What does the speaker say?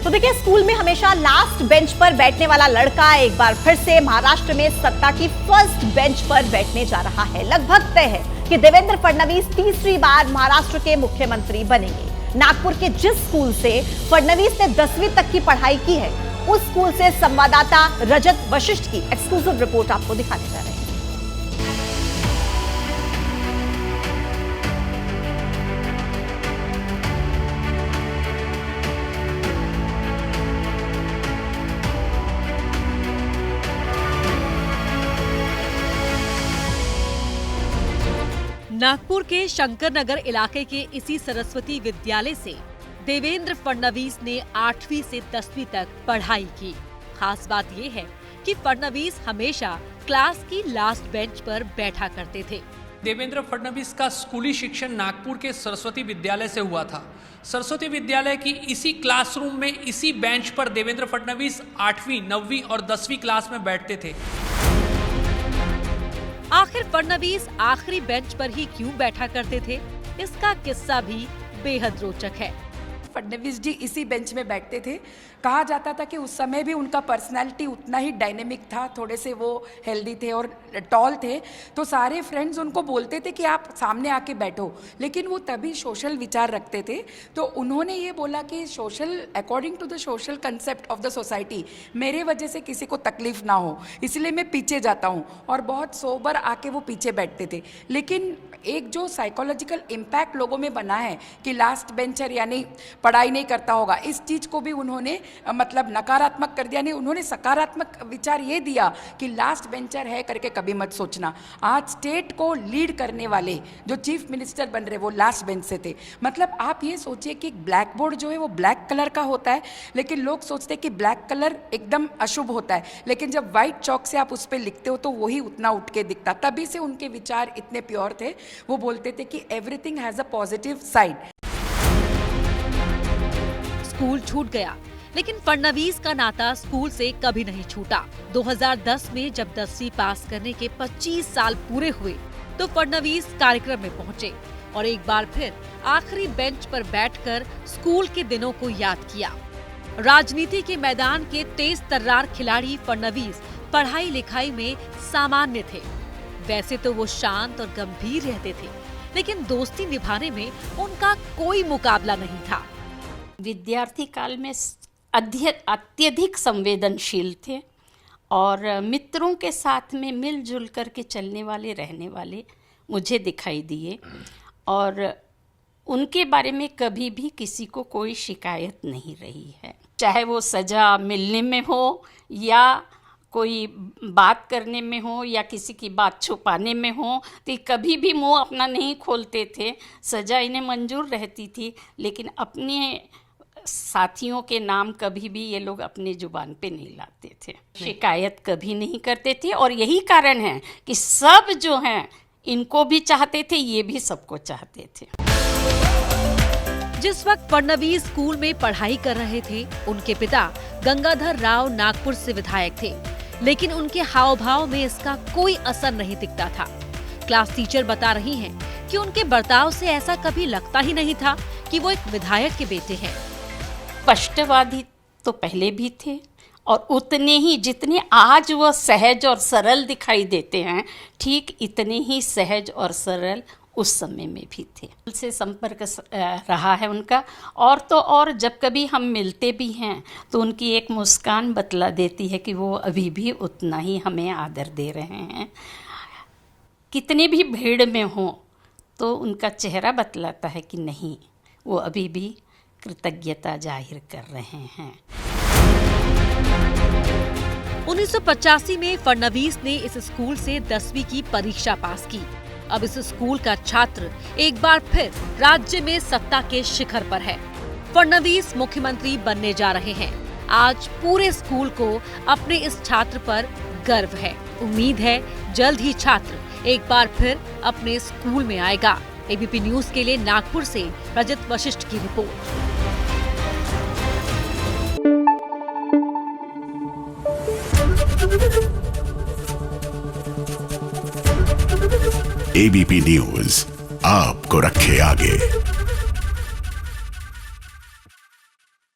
तो देखिए, स्कूल में हमेशा लास्ट बेंच पर बैठने वाला लड़का एक बार फिर से महाराष्ट्र में सत्ता की फर्स्ट बेंच पर बैठने जा रहा है। लगभग तय है कि देवेंद्र फडणवीस तीसरी बार महाराष्ट्र के मुख्यमंत्री बनेंगे। नागपुर के जिस स्कूल से फडणवीस ने 10वीं तक की पढ़ाई की है, उस स्कूल से संवाददाता रजत वशिष्ठ की एक्सक्लूसिव रिपोर्ट आपको दिखाने जा रहे हैं। नागपुर के शंकरनगर इलाके के इसी सरस्वती विद्यालय से देवेंद्र फडणवीस ने 8वीं से 10वीं तक पढ़ाई की। खास बात यह है कि फडणवीस हमेशा क्लास की लास्ट बेंच पर बैठा करते थे। देवेंद्र फडणवीस का स्कूली शिक्षण नागपुर के सरस्वती विद्यालय से हुआ था। सरस्वती विद्यालय की इसी क्लासरूम में इसी बेंच पर देवेंद्र फडणवीस 8वीं, 9वीं और 10वीं क्लास में बैठते थे। आखिर फडणवीस आखिरी बेंच पर ही क्यों बैठा करते थे, इसका किस्सा भी बेहद रोचक है। फडणवीस जी इसी बेंच में बैठते थे। कहा जाता था कि उस समय भी उनका पर्सनालिटी उतना ही डायनेमिक था, थोड़े से वो हेल्दी थे और टॉल थे, तो सारे फ्रेंड्स उनको बोलते थे कि आप सामने आके बैठो। लेकिन वो तभी सोशल विचार रखते थे, तो उन्होंने ये बोला कि social according to the social concept of the society, मेरे वजह से किसी को तकलीफ ना हो, इसलिए मैं पीछे जाता हूँ। और बहुत सोबर आके वो पीछे बैठते थे। लेकिन एक जो साइकोलॉजिकल इम्पैक्ट लोगों में बना है कि लास्ट बेंचर यानी पढ़ाई नहीं करता होगा, इस चीज़ को भी उन्होंने मतलब नकारात्मक कर दिया। नहीं, उन्होंने सकारात्मक विचार ये दिया कि लास्ट बेंचर है करके कभी मत सोचना। आज स्टेट को लीड करने वाले जो चीफ मिनिस्टर बन रहे वो लास्ट बेंच से थे। मतलब आप ये सोचिए कि ब्लैक बोर्ड जो है वो ब्लैक कलर का होता है, लेकिन लोग सोचते हैं कि ब्लैक कलर एकदम अशुभ होता है, लेकिन जब व्हाइट चौक से आप उस पर लिखते हो तो वही उतना उठ के दिखता। तभी से उनके विचार इतने प्योर थे। वो बोलते थे कि everything has a positive side. School छूट गया, लेकिन फडणवीस का नाता स्कूल से कभी नहीं छूटा। 2010 में जब 10वीं पास करने के 25 साल पूरे हुए तो फडणवीस कार्यक्रम में पहुंचे और एक बार फिर आखिरी बेंच पर बैठकर स्कूल के दिनों को याद किया। राजनीति के मैदान के तेज तर्रार खिलाड़ी फडणवीस पढ़ाई लिखाई में सामान्य थे। वैसे तो वो शांत और गंभीर रहते थे, लेकिन दोस्ती निभाने में उनका कोई मुकाबला नहीं था। विद्यार्थी काल में अत्यधिक संवेदनशील थे और मित्रों के साथ में मिलजुल कर के चलने वाले, रहने वाले मुझे दिखाई दिए। और उनके बारे में कभी भी किसी को कोई शिकायत नहीं रही है, चाहे वो सज़ा मिलने में हो या कोई बात करने में हो या किसी की बात छुपाने में हो, तो कभी भी मुंह अपना नहीं खोलते थे। सज़ा इन्हें मंजूर रहती थी, लेकिन अपने साथियों के नाम कभी भी ये लोग अपने जुबान पे नहीं लाते थे, शिकायत कभी नहीं करते थे। और यही कारण है कि सब जो हैं इनको भी चाहते थे, ये भी सबको चाहते थे। जिस वक्त फडणवीस स्कूल में पढ़ाई कर रहे थे, उनके पिता गंगाधर राव नागपुर से विधायक थे, लेकिन उनके हाव भाव में इसका कोई असर नहीं दिखता था। क्लास टीचर बता रही हैं कि उनके बर्ताव से ऐसा कभी लगता ही नहीं था कि वो एक विधायक के बेटे हैं। स्पष्टवादी तो पहले भी थे और उतने ही जितने आज वह सहज और सरल दिखाई देते हैं, ठीक इतने ही सहज और सरल उस समय में भी थे। उनसे संपर्क रहा है उनका। और तो और जब कभी हम मिलते भी हैं तो उनकी एक मुस्कान बतला देती है कि वो अभी भी उतना ही हमें आदर दे रहे हैं। कितने भी भीड़ में हों तो उनका चेहरा बतलाता है कि नहीं, वो अभी भी कृतज्ञता जाहिर कर रहे हैं। 1985 में फडणवीस ने इस स्कूल से 10वीं की परीक्षा पास की। अब इस स्कूल का छात्र एक बार फिर राज्य में सत्ता के शिखर पर है। फडणवीस मुख्यमंत्री बनने जा रहे हैं। आज पूरे स्कूल को अपने इस छात्र पर गर्व है। उम्मीद है जल्द ही छात्र एक बार फिर अपने स्कूल में आएगा। एबीपी न्यूज के लिए नागपुर से रजत वशिष्ठ की रिपोर्ट। एबीपी न्यूज आपको रखे आगे।